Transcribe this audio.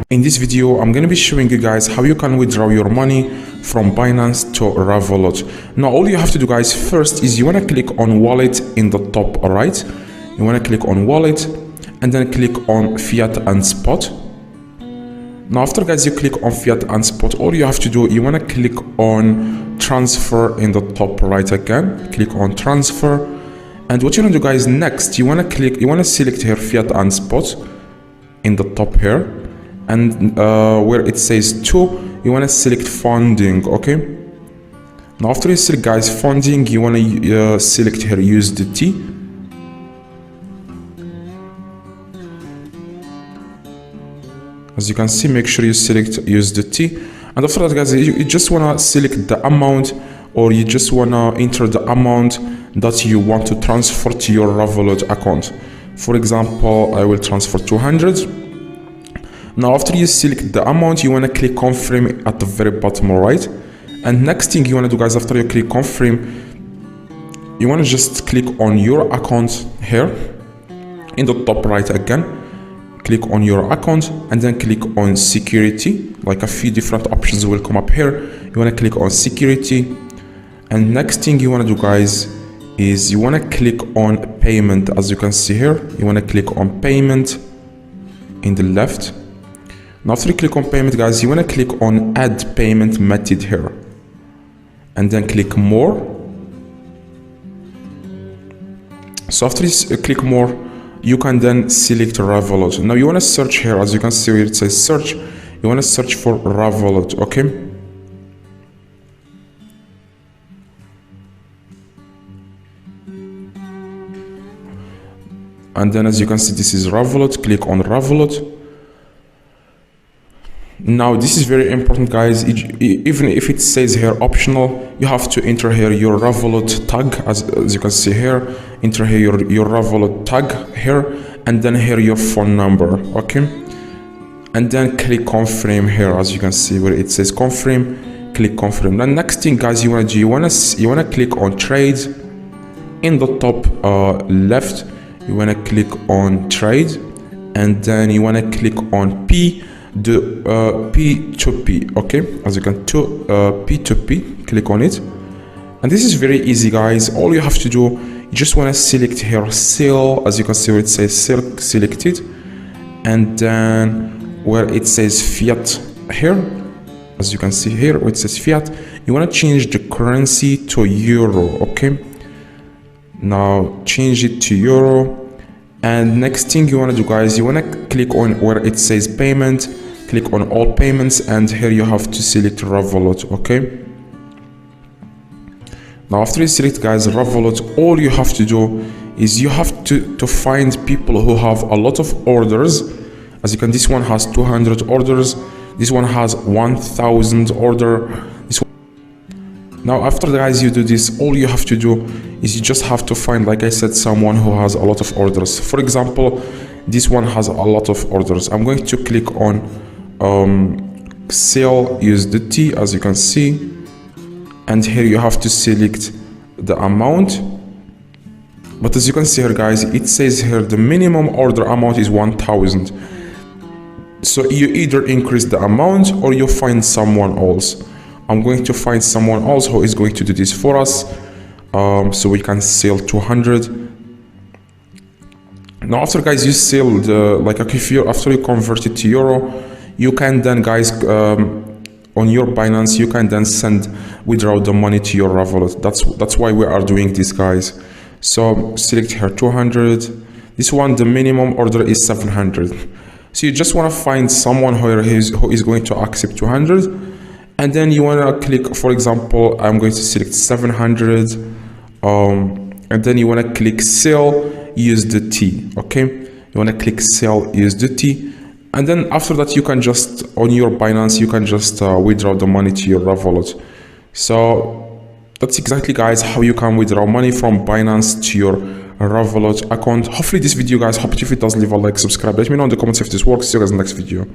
In this video, I'm going to be showing you guys how you can withdraw your money from Binance to Revolut. Now, all you have to do, guys, first is you want to click on wallet in the top right. You want to click on wallet and then click on fiat and spot. Now, after, guys, you click on fiat and spot, all you have to do, you want to click on transfer in the top right again. Click on transfer. And what you want to do, guys, next, you want to select here fiat and spot in the top here. And where it says to, you want to select funding. Okay, now after you select, guys, funding, you want to select here USDT. As you can see, make sure you select USDT, and after that, guys, you just want to select the amount, or you just want to enter the amount that you want to transfer to your Revolut account. For example, I will transfer 200. Now, after you select the amount, you want to click confirm at the very bottom right. And next thing you want to do, guys, after you click confirm, you want to just click on your account here in the top right again. Click on your account and then click on security. Like a few different options will come up here. You want to click on security. And next thing you want to do, guys, is you want to click on payment. As you can see here, you want to click on payment in the left. Now, after you click on payment, guys, you want to click on add payment method here and then click more. So after you click more, you can then select Revolut. Now, you want to search here. As you can see where it says search, you want to search for Revolut. Okay, and then as you can see, this is Revolut. Click on Revolut. Now, this is very important, guys. Even if it says here optional, you have to enter here your Revolut tag. As you can see here, enter here your Revolut tag here, and then here your phone number. Okay, and then click confirm here. As you can see where it says confirm, click confirm. The next thing, guys, you want to do, you want to click on trade in the top left. You want to click on trade, and then you want to click on the P2P. Okay, as you can to P2P, click on it, and this is very easy, guys. All you have to do, you just want to select here sell. As you can see where it says sell selected, and then where it says fiat here, as you can see here where it says fiat, you want to change the currency to euro. Okay, now change it to euro. And next thing you want to do, guys, you want to click on where it says payment. Click on all payments, and here you have to select Revolut. Okay, now after you select, guys, Revolut, all you have to do is you have to find people who have a lot of orders. As you can, this one has 200 orders, this one has 1000 order. Now, after, guys, you do this, all you have to do is you just have to find, like I said, someone who has a lot of orders. For example, this one has a lot of orders. I'm going to click on sell USDT, as you can see, and here you have to select the amount. But as you can see here, guys, it says here the minimum order amount is 1000. So you either increase the amount or you find someone else. I'm going to find someone else who is going to do this for us, so we can sell 200. Now, after, guys, you sell after you convert it to euro, you can then, guys, on your Binance, you can then withdraw the money to your Revolut. That's why we are doing this, guys. So select here 200. This one, the minimum order is 700. So you just want to find someone who is going to accept 200, and then you want to click. For example, I'm going to select 700, and then you want to click sell USDT. Okay, you want to click sell USDT. And then after that, you can just, on your Binance, you can just withdraw the money to your Revolut. So that's exactly, guys, how you can withdraw money from Binance to your Revolut account. Hopefully this video, guys, if it does, leave a like, subscribe. Let me know in the comments if this works. See you guys in the next video.